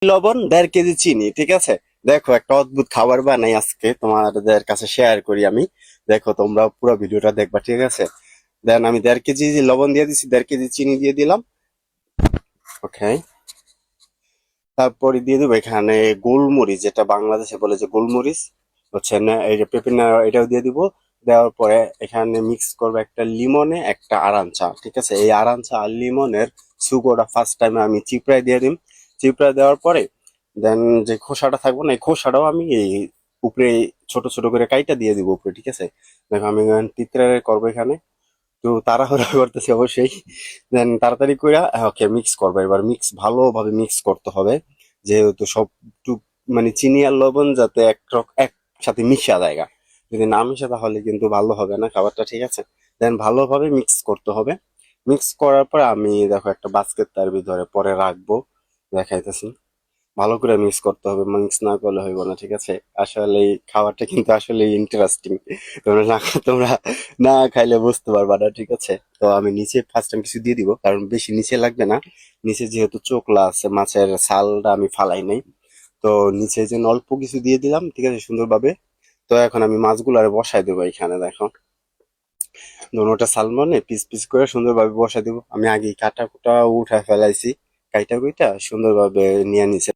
লবণ 1.5 কেজি চিনি, ঠিক আছে। দেখো একটা অদ্ভুত খাবার বানাই আজকে তোমাদের কাছে শেয়ার করি আমি। দেখো তোমরা পুরো ভিডিওটা দেখবা, ঠিক আছে। দেন আমি 1.5 কেজি লবণ দিয়ে দিছি, 1.5 কেজি চিনি দিয়ে দিলাম। ওকে, তারপরে দিয়ে দেবো এখানে গোলমরিচ, যেটা বাংলাদেশে বলে যে গোলমরিচ, হচ্ছে না এই যে পেপিনা, এটাও দিয়ে দিব। দেওয়ার পরে এখানে মিক্স করবো একটা লিমনে একটা আরাঞ্চা, ঠিক আছে। এই আরাঞ্চা আর লিমনের সুগোটা ফার্স্ট টাইমে আমি চিপড়ায় দিয়ে দিম। চিপড়ায় দেওয়ার পরে দেন যে খোসাটা থাকবো না, এই খোসাটাও আমি এই উপরে ছোট ছোট করে কাইটা দিয়ে দিব উপরে, ঠিক আছে। দেখো আমি তিতরা করবো এখানে, তো তাড়াহুড়া করতেছি অবশ্যই। দেন তাড়াতাড়ি করে ওকে মিক্স করবো, এবার মিক্স ভালোভাবে মিক্স করতে হবে, যেহেতু সব মানে চিনি আর লবণ যাতে একসাথে মিশা যায়। যদি না মিশে তাহলে কিন্তু ভালো হবে না খাবারটা, ঠিক আছে। দেন ভালোভাবে মিক্স করতে হবে। মিক্স করার পর আমি দেখো একটা বাস্কেট তার ভিতরে পরে রাখবো, দেখাইতেছি। ভালো করে মিক্স করতে হবে, মিক্স না করলে হইব না, ঠিক আছে। আসলে এই খাবারটা কিন্তু আসলে ইন্টারেস্টিং। তোমরা না খাইলে বুঝতে পারবা না, ঠিক আছে। তো আমি নিচে ফার্স্ট টাইম কিছু দিয়ে দিব, কারণ বেশি নিচে লাগবে না। নিচে যেহেতু চোখলা আছে, মাছের ছালটা আমি ফালাই নাই, তো নিচে যে অল্প কিছু দিয়ে দিলাম, ঠিক আছে, সুন্দরভাবে। তো এখন আমি মাছগুলো আর বসাই দেবো এখানে, দেখো দোনোটা সালমনে পিস পিস করে সুন্দরভাবে বসাই দেবো। আমি আগে কাটা কুটা উঠা ফেলাইছি, কাইটা কুইটা সুন্দরভাবে নিয়ে নিছে।